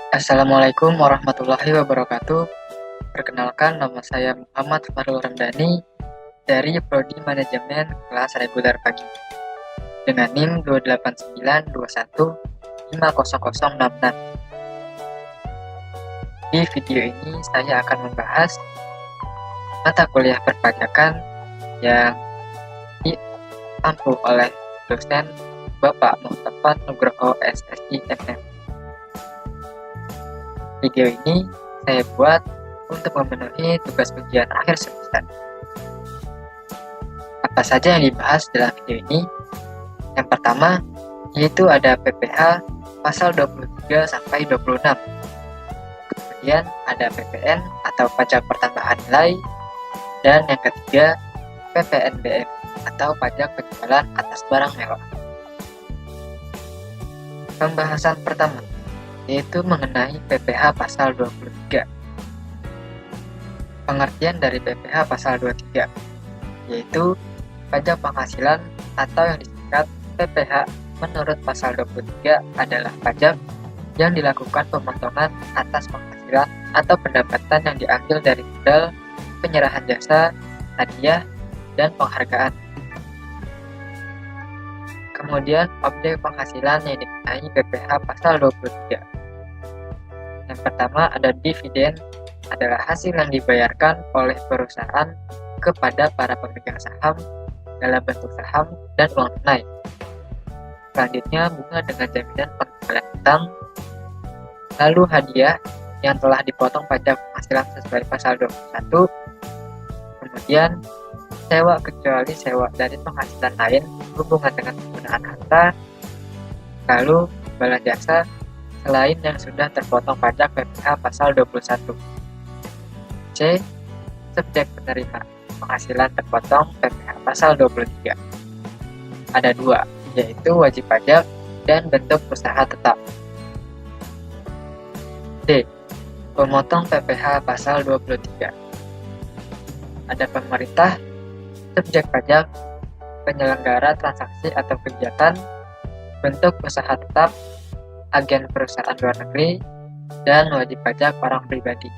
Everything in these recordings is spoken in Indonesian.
Assalamualaikum warahmatullahi wabarakatuh. Perkenalkan, nama saya Muhammad Farul Ramdhani dari Prodi Manajemen kelas reguler pagi dengan NIM 28921500066. Di video ini saya akan membahas mata kuliah perpajakan yang diampu oleh dosen Bapak Mustafa Nugroho SSI MM. Video ini saya buat untuk memenuhi tugas ujian akhir semester. Apa saja yang dibahas dalam video ini? Yang pertama, yaitu ada PPh pasal 23 sampai 26. Kemudian ada PPN atau pajak pertambahan nilai, dan yang ketiga PPNBM atau pajak penjualan atas barang mewah. Pembahasan pertama yaitu mengenai PPh pasal 23. Pengertian dari PPh pasal 23 yaitu pajak penghasilan atau yang disingkat PPh menurut pasal 23 adalah pajak yang dilakukan pemotongan atas penghasilan atau pendapatan yang diambil dari modal, penyerahan jasa, hadiah, dan penghargaan. Kemudian objek penghasilan yang dikenai PPh pasal 23. Yang pertama ada dividen, adalah hasil yang dibayarkan oleh perusahaan kepada para pemegang saham dalam bentuk saham dan uang tunai. Selanjutnya bunga dengan jaminan pengembalian utang. Lalu hadiah yang telah dipotong pajak penghasilan sesuai pasal 21. Kemudian sewa kecuali sewa dari penghasilan lain hubungan dengan penggunaan harta. Lalu imbalan jasa selain yang sudah terpotong pajak PPh pasal 21. C. Subjek penerima penghasilan terpotong PPh pasal 23. Ada dua, yaitu wajib pajak dan bentuk usaha tetap. D. Pemotong PPh pasal 23. Ada pemerintah, subjek pajak, penyelenggara transaksi atau kegiatan, bentuk usaha tetap, agen perusahaan luar negeri, dan wajib pajak orang pribadi.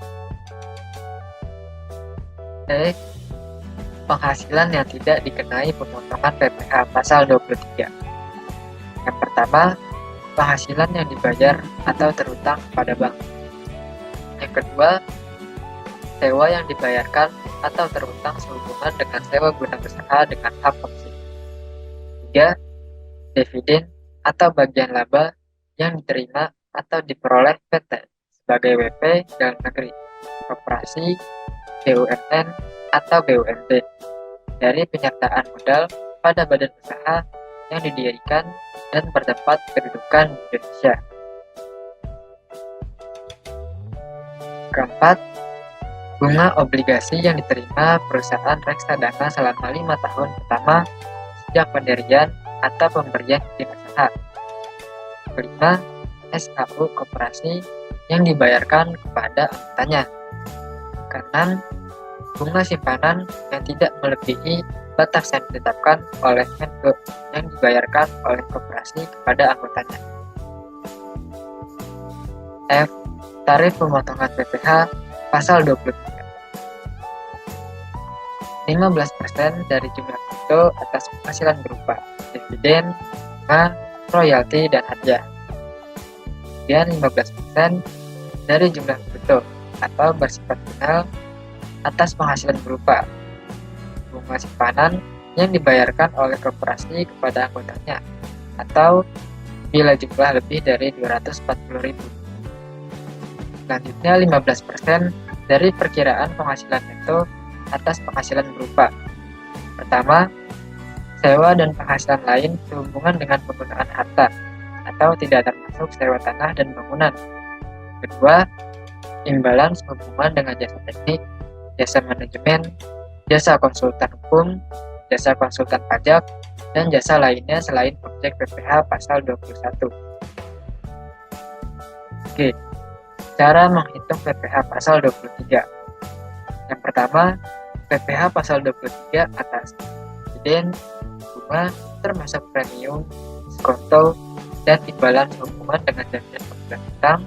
E. Penghasilan yang tidak dikenai pemotongan PPh pasal 23. Yang pertama, penghasilan yang dibayar atau terutang kepada bank. Yang kedua, sewa yang dibayarkan atau terutang sehubungan dengan sewa guna usaha dengan hak opsi. 3. Dividen atau bagian laba yang diterima atau diperoleh PT sebagai WP dalam negeri, koperasi, BUMN, atau BUMD dari penyertaan modal pada badan usaha yang didirikan dan bertempat kedudukan di Indonesia. Keempat, bunga obligasi yang diterima perusahaan reksadana selama 5 tahun pertama sejak pendirian atau pemberian izin usaha. Kelima, SKU koperasi yang dibayarkan kepada anggotanya. Keenam, bunga simpanan yang tidak melebihi batas yang ditetapkan oleh Menko yang dibayarkan oleh koperasi kepada anggotanya. F. Tarif pemotongan PPh pasal 23. 15% dari jumlah bruto atas penghasilan berupa dividen, bunga, royalti, dan hadiah. Kemudian 15% dari jumlah bruto atau bersifat final atas penghasilan berupa bunga simpanan yang dibayarkan oleh koperasi kepada anggotanya atau bila jumlah lebih dari 240.000. Selanjutnya 15% dari perkiraan penghasilan neto atas penghasilan berupa pertama, sewa dan penghasilan lain sehubungan dengan penggunaan harta atau tidak termasuk sewa tanah dan bangunan. Kedua, imbalan sehubungan dengan jasa teknik, jasa manajemen, jasa konsultan hukum, jasa konsultan pajak, dan jasa lainnya selain objek PPh pasal 21. Oke, cara menghitung PPh pasal 23. Yang pertama, PPh pasal 23 atas dividen, bunga, termasuk premium, skonto, dan imbalan sehubungan dengan jaminan pembayaran utang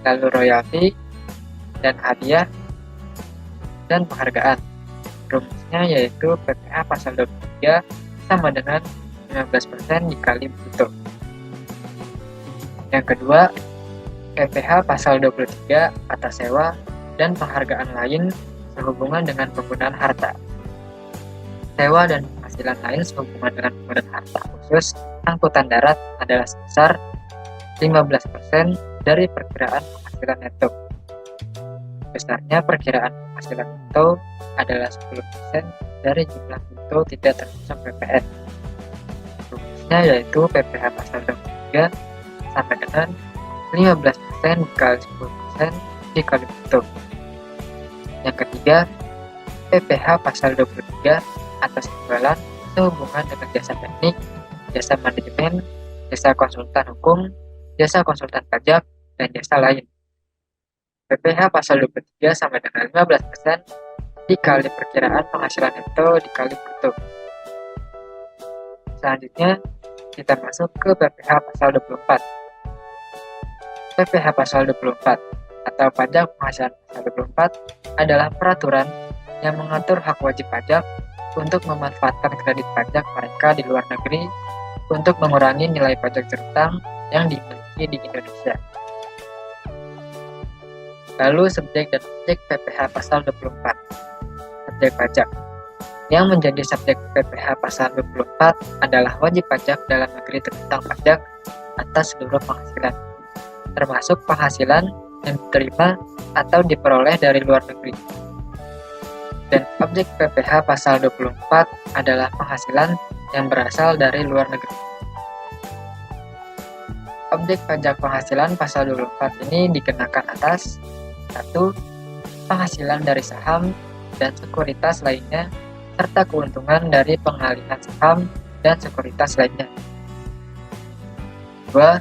lalu royalti, dan hadiah, dan penghargaan. Rumusnya yaitu PPh pasal 23 sama dengan 15% dikali bruto. Yang kedua, PPh pasal 23 atas sewa dan penghargaan lain sehubungan dengan penggunaan harta. Sewa dan penghasilan lain sehubungan dengan penggunaan harta khusus angkutan darat adalah sebesar 15% dari perkiraan penghasilan neto. Besarnya perkiraan penghasilan neto adalah 10% dari jumlah bruto tidak termasuk PPN. Rumusnya yaitu PPh pasal 23 sama dengan 15% dikali 10% dikali bruto. Yang ketiga, PPh pasal 23 atas imbalan sehubungan dengan jasa teknik, jasa manajemen, jasa konsultan hukum, jasa konsultan pajak, dan jasa lain. PPh pasal 23 sama dengan 15% dikali perkiraan penghasilan neto dikali bruto. Selanjutnya, kita masuk ke PPh pasal 24. PPh pasal 24 atau pajak penghasilan pasal 24 adalah peraturan yang mengatur hak wajib pajak untuk memanfaatkan kredit pajak mereka di luar negeri untuk mengurangi nilai pajak terutang yang dimiliki di Indonesia. Lalu subjek dan objek PPh pasal 24. Subjek pajak. Yang menjadi subjek PPh pasal 24 adalah wajib pajak dalam negeri terutang pajak atas seluruh penghasilan, termasuk penghasilan yang diterima atau diperoleh dari luar negeri. Dan objek PPh pasal 24 adalah penghasilan yang berasal dari luar negeri. Objek pajak penghasilan pasal 24 ini dikenakan atas 1. Penghasilan dari saham dan sekuritas lainnya serta keuntungan dari pengalihan saham dan sekuritas lainnya. 2.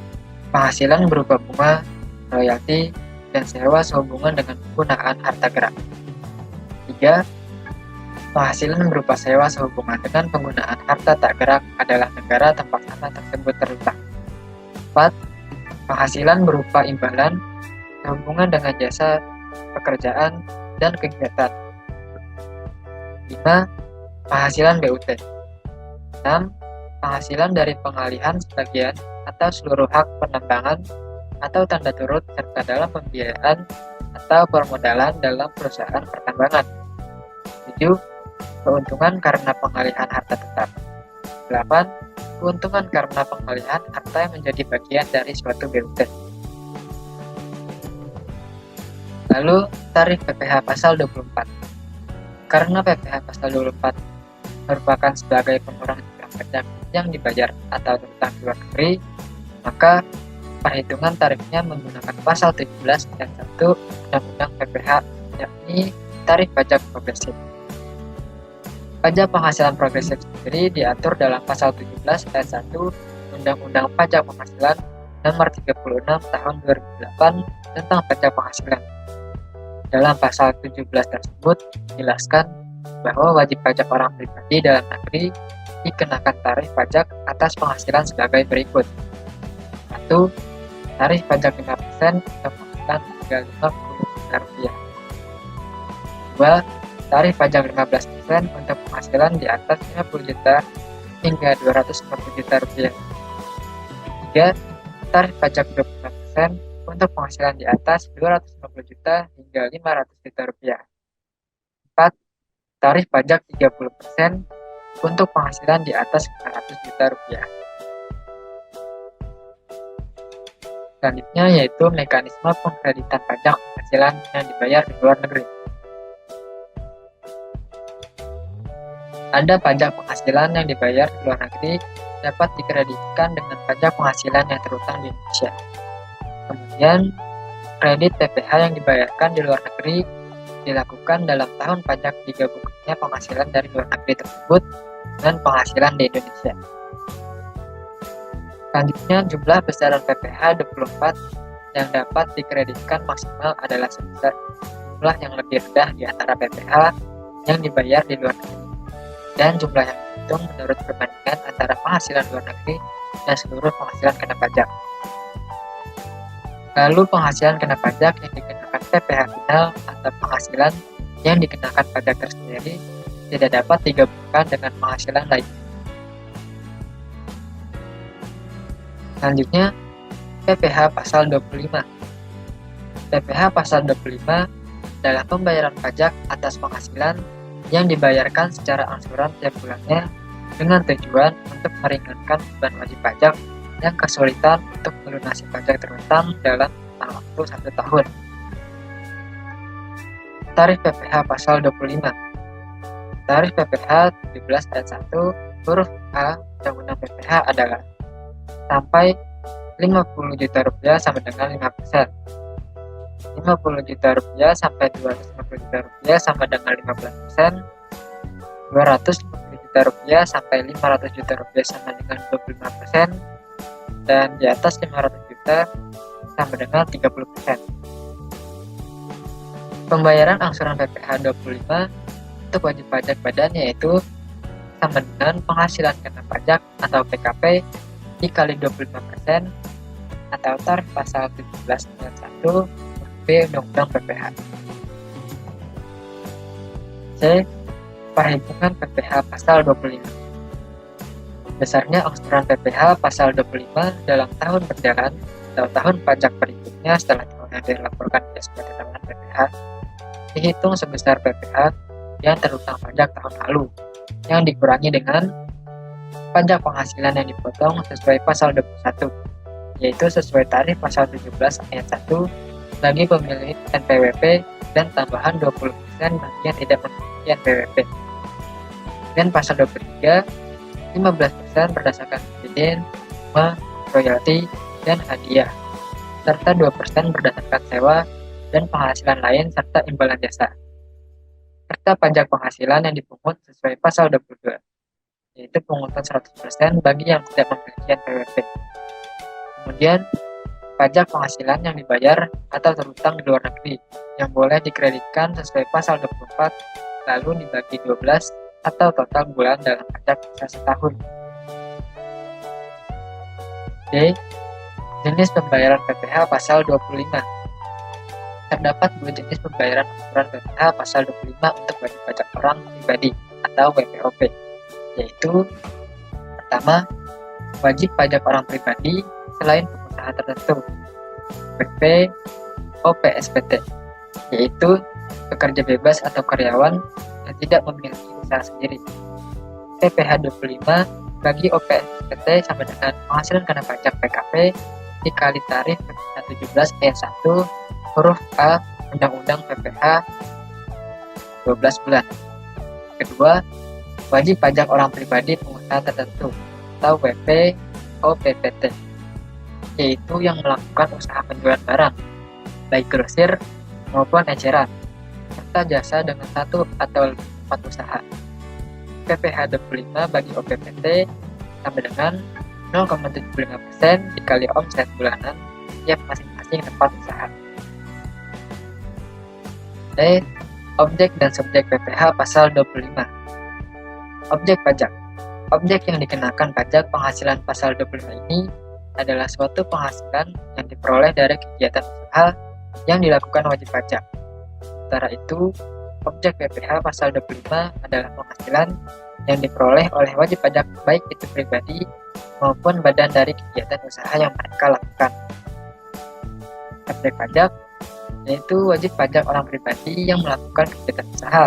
Penghasilan berupa bunga, royalti, dan sewa sehubungan dengan penggunaan harta gerak. 3. Penghasilan berupa sewa sehubungan dengan penggunaan harta tak gerak adalah negara tempat tanah tersebut terletak. 4. Penghasilan berupa imbalan sehubungan dengan jasa pekerjaan dan kegiatan. 5. Penghasilan BUT. 6. Penghasilan dari pengalihan sebagian atau seluruh hak penambangan atau tanda turut serta dalam pembiayaan atau permodalan dalam perusahaan pertambangan. 7. Keuntungan karena pengalihan harta tetap. 8. Keuntungan karena pengalihan harta yang menjadi bagian dari suatu BUT. Lalu, tarif PPh pasal 24. Karena PPh pasal 24 merupakan sebagai pengurang jumlah pajak yang dibayar atau tentang luar negeri, maka perhitungan tarifnya menggunakan pasal 17 dan 1 Undang-Undang PPh, yakni tarif pajak progresif. Pajak penghasilan progresif sendiri diatur dalam pasal 17 ayat 1 Undang-Undang Pajak Penghasilan Nomor 36 Tahun 2008 tentang pajak penghasilan. Dalam pasal 17 tersebut dijelaskan bahwa wajib pajak orang pribadi dalam negeri dikenakan tarif pajak atas penghasilan sebagai berikut. 1. Tarif pajak 5% untuk penghasilan hingga Rp50 juta. 2. Tarif pajak 15% untuk penghasilan di atas 50 juta hingga Rp250 juta. 3. Tarif pajak 25% untuk penghasilan di atas 250 juta hingga Rp500 juta. 4. Tarif pajak 30% untuk penghasilan di atas Rp500 juta. Selanjutnya yaitu mekanisme pengkreditan pajak penghasilan yang dibayar di luar negeri. Ada pajak penghasilan yang dibayar di luar negeri dapat dikreditkan dengan pajak penghasilan yang terutang di Indonesia. Kemudian, kredit PPh yang dibayarkan di luar negeri dilakukan dalam tahun pajak digabungkannya penghasilan dari luar negeri tersebut dengan penghasilan di Indonesia. Selanjutnya, jumlah besaran PPh 24 yang dapat dikreditkan maksimal adalah sebesar jumlah yang lebih rendah di antara PPh yang dibayar di luar negeri dan jumlah yang dihitung menurut perbandingan antara penghasilan luar negeri dan seluruh penghasilan kena pajak. Lalu penghasilan kena pajak yang dikenakan PPh final atau penghasilan yang dikenakan pajak tersendiri tidak dapat digabungkan dengan penghasilan lain. Selanjutnya, PPh pasal 25. PPh pasal 25 adalah pembayaran pajak atas penghasilan yang dibayarkan secara angsuran tiap bulannya dengan tujuan untuk meringankan beban wajib pajak yang kesulitan untuk melunasi pajak terutang dalam waktu 1 tahun. Tarif PPh pasal 25. Tarif PPh 17 ayat 1 huruf A Undang-Undang PPh adalah sampai Rp50 juta sama dengan 5%. Rp50 juta sampai Rp250 juta sama dengan 15%. Rp250 juta sampai Rp500 juta sama dengan 25%. Dan di atas 500 juta sama dengan 30%. Pembayaran angsuran PPh 25 untuk wajib pajak badan yaitu sama dengan penghasilan kena pajak atau PKP dikali 25% atau tarif pasal 17 ayat 1 B Undang-Undang PPh. C. Perhitungan PPh pasal 25. Besarnya angsuran PPh pasal 25 dalam tahun berjalan atau tahun pajak berikutnya setelah tahun yang dilaporkan di SPT Tahunan PPh dihitung sebesar PPh yang terutang pajak tahun lalu yang dikurangi dengan pajak penghasilan yang dipotong sesuai pasal 21, yaitu sesuai tarif pasal 17 ayat 1 bagi pemilik NPWP dan tambahan 20% bagi yang tidak memiliki NPWP. Dan pasal 23 15% berdasarkan dividen, royalti, dan hadiah, serta 2% berdasarkan sewa dan penghasilan lain serta imbalan jasa, serta pajak penghasilan yang dipungut sesuai pasal 22, yaitu pungutan 100% bagi yang tidak memiliki NPWP. Kemudian, pajak penghasilan yang dibayar atau terutang di luar negeri yang boleh dikreditkan sesuai pasal 24 lalu dibagi 12 atau total bulan dalam pajak bisa setahun. D. Jenis pembayaran PPh pasal 25. Terdapat 2 jenis pembayaran angsuran PPh pasal 25 untuk wajib pajak orang pribadi atau WPOP, yaitu pertama, wajib pajak orang pribadi selain pengusaha tertentu, WPOPSPT, yaitu pekerja bebas atau karyawan yang tidak memiliki usaha sendiri. PPh 25 bagi OPSPT sama dengan penghasilan kena pajak PKP dikali tarif PPh 17 ayat 1 huruf A Undang-Undang PPh 12 bulan. Kedua, wajib pajak orang pribadi pengusaha tertentu atau WPOPPT, yaitu yang melakukan usaha penjualan barang, baik grosir maupun eceran, serta jasa dengan 1 atau 4 usaha. PPh 25 bagi OPPT sama dengan 0,75% dikali omset bulanan tiap masing-masing tempat usaha. D. Objek dan subjek PPh pasal 25. Objek pajak. Objek yang dikenakan pajak penghasilan pasal 25 ini adalah suatu penghasilan yang diperoleh dari kegiatan usaha yang dilakukan wajib pajak. Sementara itu, objek PPh pasal 25 adalah penghasilan yang diperoleh oleh wajib pajak baik itu pribadi maupun badan dari kegiatan usaha yang mereka lakukan. Objek pajak yaitu wajib pajak orang pribadi yang melakukan kegiatan usaha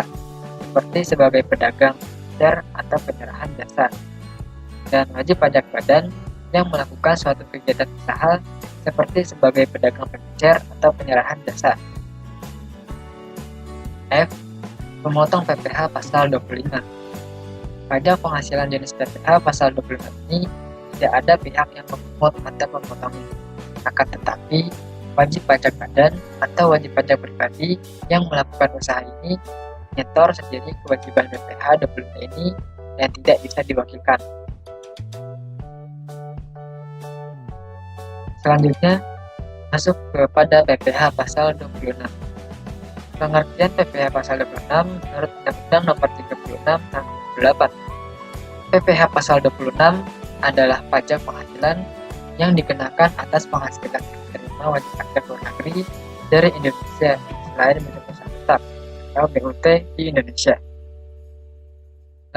seperti sebagai pedagang, edar, atau penyerahan jasa, dan wajib pajak badan yang melakukan suatu kegiatan usaha seperti sebagai pedagang pengecer atau penyerahan jasa. F. Pemotong PPh pasal 25. Pada penghasilan jenis PPh pasal 25 ini tidak ada pihak yang memungut atau memotongnya. Akan tetapi, wajib pajak badan atau wajib pajak pribadi yang melakukan usaha ini nyetor sendiri kewajiban PPh 25 ini yang tidak bisa diwakilkan. Selanjutnya, masuk kepada PPh pasal 26. Pengertian PPh pasal 26 menurut Undang-Undang Nomor 36 Tahun 2008. PPh pasal 26 adalah pajak penghasilan yang dikenakan atas penghasilan yang diterima wajib pajak luar negeri dari Indonesia selain milik usaha tetap atau BUT di Indonesia.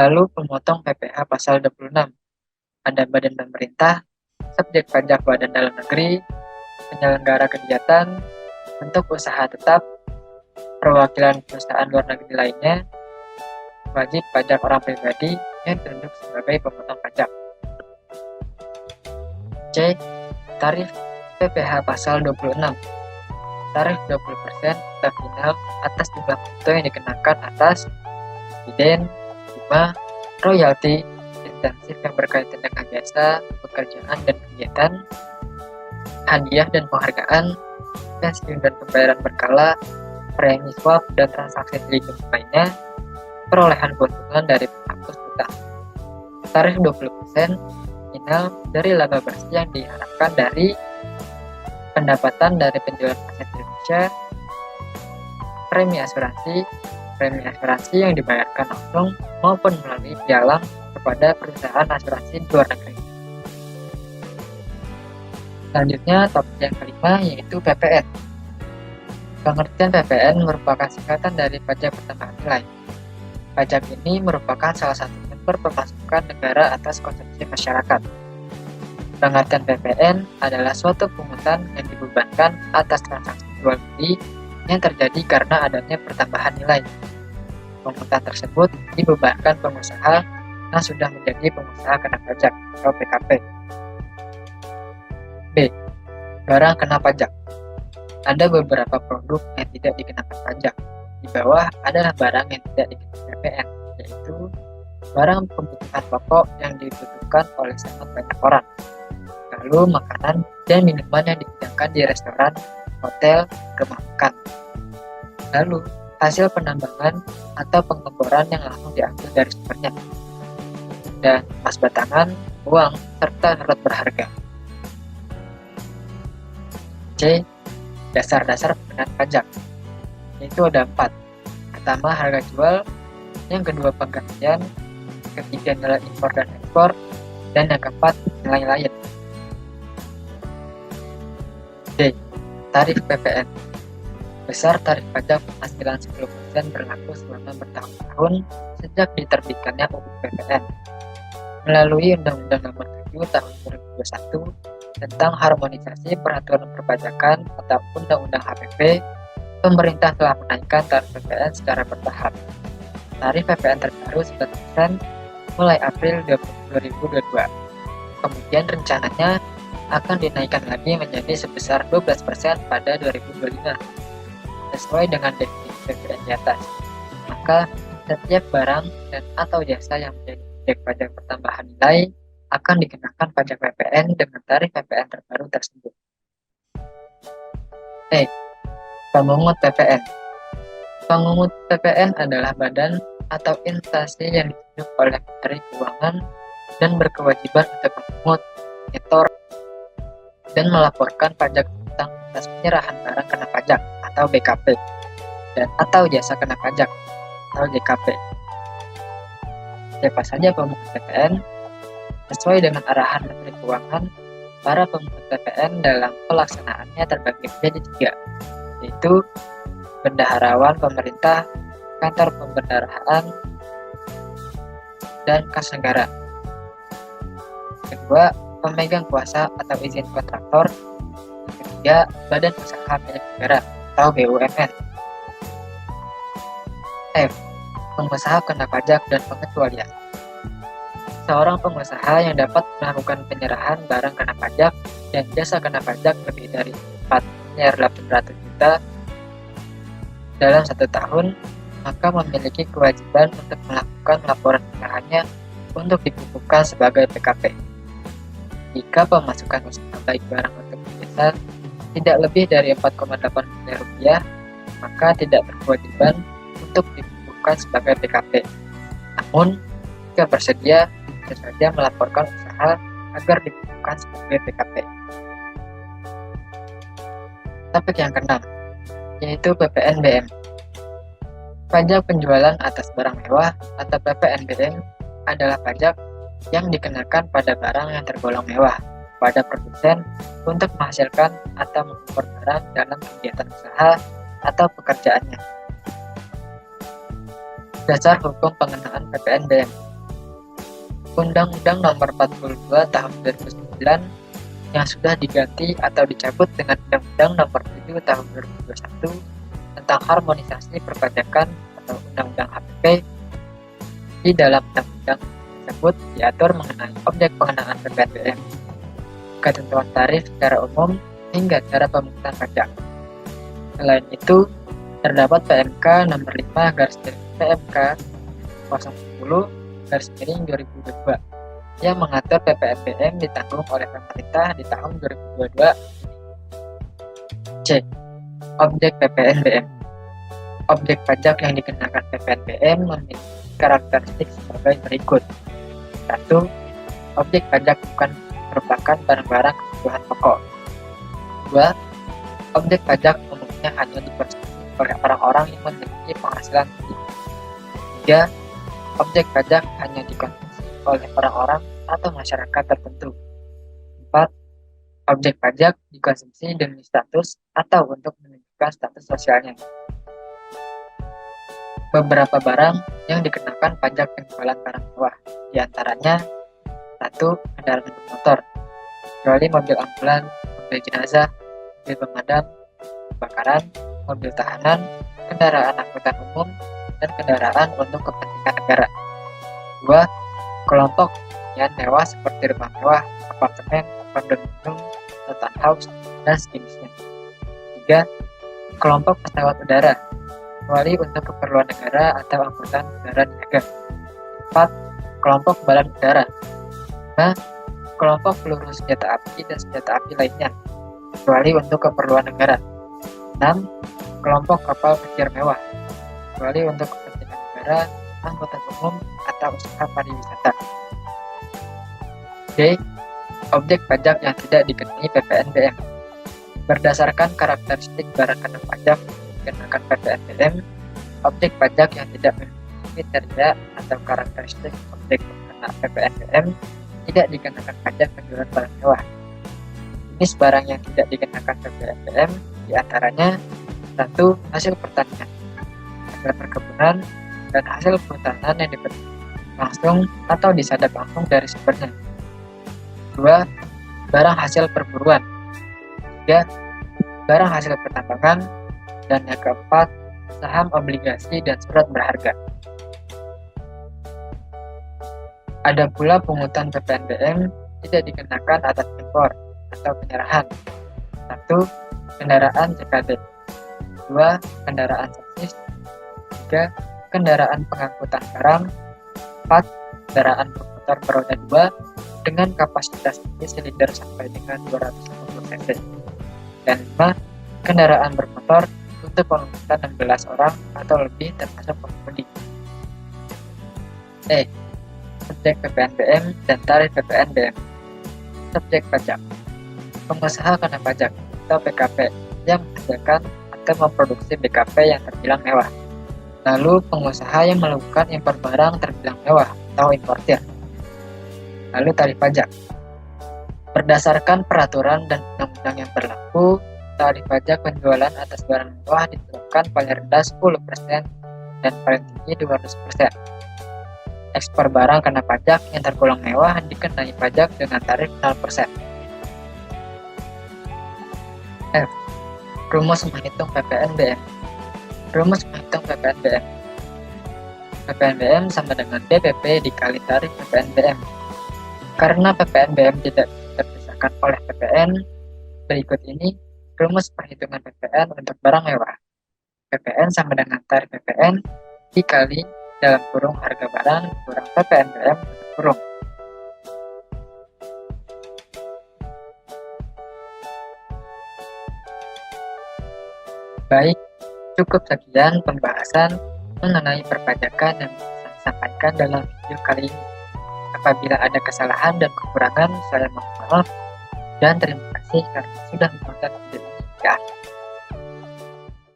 Lalu pemotong PPh pasal 26. Ada badan pemerintah, subjek pajak badan dalam negeri, penyelenggara kegiatan, bentuk usaha tetap, perwakilan perusahaan luar negeri lainnya, wajib pajak orang pribadi yang ditunjuk sebagai pemotong pajak. C. Tarif PPh pasal 26. Tarif 20% atau final atas jumlah bruto yang dikenakan atas dividen, bunga, royalti, insentif yang berkaitan dengan jasa, pekerjaan dan kegiatan, hadiah dan penghargaan, pensiun dan pembayaran berkala, premi swap dan transaksi leasing lainnya, perolehan keuntungan dari penghapus utang. Tarif 20% final dari laba bersih yang diharapkan dari pendapatan dari penjualan aset Indonesia, premi asuransi yang dibayarkan langsung maupun melalui pialang kepada perusahaan asuransi di luar negeri. Selanjutnya, topik yang kelima yaitu PPN. Pengertian PPN merupakan singkatan dari pajak pertambahan nilai. Pajak ini merupakan salah satu sumber pemasukan negara atas konsumsi masyarakat. Pengertian PPN adalah suatu pungutan yang dibebankan atas transaksi jual beli yang terjadi karena adanya pertambahan nilai. Pungutan tersebut dibebankan pengusaha yang sudah menjadi pengusaha kena pajak atau PKP. B. Barang kena pajak. Ada beberapa produk yang tidak dikenakan pajak. Di bawah adalah barang yang tidak dikenakan PPN, yaitu barang kebutuhan pokok yang dibutuhkan oleh sangat banyak orang. Lalu makanan dan minuman yang dihidangkan di restoran, hotel, rumah makan. Lalu hasil penambangan atau pengeboran yang langsung diambil dari sumbernya. Dan emas batangan, uang, serta surat berharga. C. Dasar-dasar pengenaan pajak. Yaitu ada 4. Pertama, harga jual. Yang kedua, penggantian. Ketiga, nilai impor dan ekspor. Dan yang keempat, nilai lain. D. Tarif PPN. Besar tarif pajak penghasilan 10% berlaku selama bertahun-tahun sejak diterbitkannya UU PPN. Melalui Undang-Undang Nomor 7 Tahun 2021 tentang harmonisasi peraturan perpajakan atau Undang-Undang HPP, pemerintah telah menaikkan tarif PPN secara bertahap. Tarif PPN terbaru 9% mulai April 2022. Kemudian rencananya akan dinaikkan lagi menjadi sebesar 12% pada 2025. Sesuai dengan definisi PPN di atas, maka setiap barang dan atau jasa yang menjadi objek pajak pertambahan nilai akan dikenakan pajak PPN dengan tarif PPN terbaru tersebut. E. Pemungut PPN. Pemungut PPN adalah badan atau instansi yang ditunjuk oleh Menteri Keuangan dan berkewajiban untuk memungut, menyetor, dan melaporkan pajak tentang atas penyerahan barang kena pajak atau BKP dan atau jasa kena pajak atau JKP. Siapa saja pemungut PPN? Sesuai dengan arahan Menteri Keuangan, para pemungut PPN dalam pelaksanaannya terbagi menjadi 3, yaitu bendaharawan pemerintah, kantor pembendaharaan, dan kas negara. Kedua, pemegang kuasa atau izin kontraktor. Ketiga, badan usaha milik negara atau BUMN. F. Pengusaha kena pajak dan pengecualian. Seorang pengusaha yang dapat melakukan penyerahan barang kena pajak dan jasa kena pajak lebih dari 4.800 juta dalam 1 tahun, maka memiliki kewajiban untuk melakukan laporan usahanya untuk dikukuhkan sebagai PKP. Jika pemasukan usaha baik barang atau jasa tidak lebih dari 4,8 miliar rupiah, maka tidak berkewajiban untuk dikukuhkan sebagai PKP. Namun, jika bersedia, bisa saja melaporkan usaha agar dikukuhkan sebagai PKP. Topik yang keenam, yaitu PPNBM. Pajak penjualan atas barang mewah atau PPNBM adalah pajak yang dikenakan pada barang yang tergolong mewah, kepada produsen untuk menghasilkan atau mengimpor barang dalam kegiatan usaha atau pekerjaannya. Dasar hukum pengenaan PPNBM. Undang-Undang Nomor 42 Tahun 2009 yang sudah diganti atau dicabut dengan Undang-Undang Nomor 7 Tahun 2021 tentang harmonisasi perpajakan atau Undang-Undang HPP. Di dalam undang-undang tersebut diatur mengenai objek pengenaan PPNBM, ketentuan tarif secara umum, hingga cara pemungutan pajak. Selain itu, terdapat PMK nomor 5 PMK 010/2022 yang mengatur PPNBM ditanggung oleh pemerintah di tahun 2022. C. Objek PPNBM. Objek pajak yang dikenakan PPNBM memiliki karakteristik sebagai berikut. 1. Objek pajak bukan merupakan barang-barang kebutuhan pokok. 2. Objek pajak umumnya hanya dikonsumsi oleh orang-orang yang memiliki penghasilan tinggi. 3. Objek pajak hanya dikonsumsi oleh orang-orang atau masyarakat tertentu. 4. Objek pajak dikonsumsi demi status atau untuk menunjukkan status sosialnya. Beberapa barang yang dikenakan pajak penjualan barang mewah, diantaranya 1. Kendaraan bermotor, kecuali mobil ambulan, mobil jenazah, mobil pemadam kebakaran, mobil tahanan, kendaraan angkutan umum, dan kendaraan untuk kepentingan negara. 2. Kelompok hunian mewah seperti rumah mewah, apartemen, kondominium, townhouse, dan sejenisnya. 3. Kelompok pesawat udara, kecuali untuk keperluan negara atau angkutan udara niaga. 4. Kelompok balon udara. 5. Kelompok peluru senjata api dan senjata api lainnya, kecuali untuk keperluan negara. 6. Kelompok kapal pesiar mewah, kecuali untuk kepentingan negara, angkutan umum, atau usaha pariwisata. D. Objek pajak yang tidak dikenai PPNBM. Berdasarkan karakteristik barang kena pajak dikenakan PPNBM, objek pajak yang tidak memiliki kriteria atau karakteristik objek kena PPNBM tidak dikenakan pajak penjualan barang mewah. Jenis barang yang tidak dikenakan PPNBM diantaranya 1. Hasil pertanian, hasil perkebunan, dan hasil kehutanan yang dibeli langsung atau disadap langsung dari sumbernya. 2. Barang hasil perburuan. 3. Barang hasil pertambangan. Dan yang keempat, saham, obligasi, dan surat berharga. Ada pula pungutan PPNBM tidak dikenakan atas impor atau penyerahan. 1. Kendaraan CKD. 2. Kendaraan servis. 3. Kendaraan pengangkutan barang. 4. Kendaraan bermotor beroda 2 dengan kapasitas isi silinder sampai dengan 250 cc. Dan 5. Kendaraan bermotor untuk pengangkutan 16 orang atau lebih termasuk pengemudi. E. Subjek PPNBM dan tarif PPNBM. Subjek pajak. Pengusaha kena pajak atau PKP yang menghasilkan atau memproduksi BKP yang terbilang mewah. Lalu pengusaha yang melakukan impor barang terbilang mewah atau importir. Lalu tarif pajak. Berdasarkan peraturan dan undang-undang yang berlaku, tarif pajak penjualan atas barang mewah ditetapkan paling rendah 10% dan paling tinggi 200%. Ekspor barang kena pajak yang tergolong mewah dikenai pajak dengan tarif 0%. F. Rumus menghitung PPNBM. Rumus menghitung PPNBM. PPNBM sama dengan DPP dikali tarif PPNBM. Karena PPNBM tidak terpisahkan oleh PPN, berikut ini rumus perhitungan PPN untuk barang mewah. PPN sama dengan tarif PPN dikali dalam kurung harga barang kurang PPNBM kurung. Baik, cukup sekian pembahasan mengenai perpajakan yang bisa saya sampaikan dalam video kali ini. Apabila ada kesalahan dan kekurangan, saya mohon maaf dan terima kasih karena sudah menonton video ini.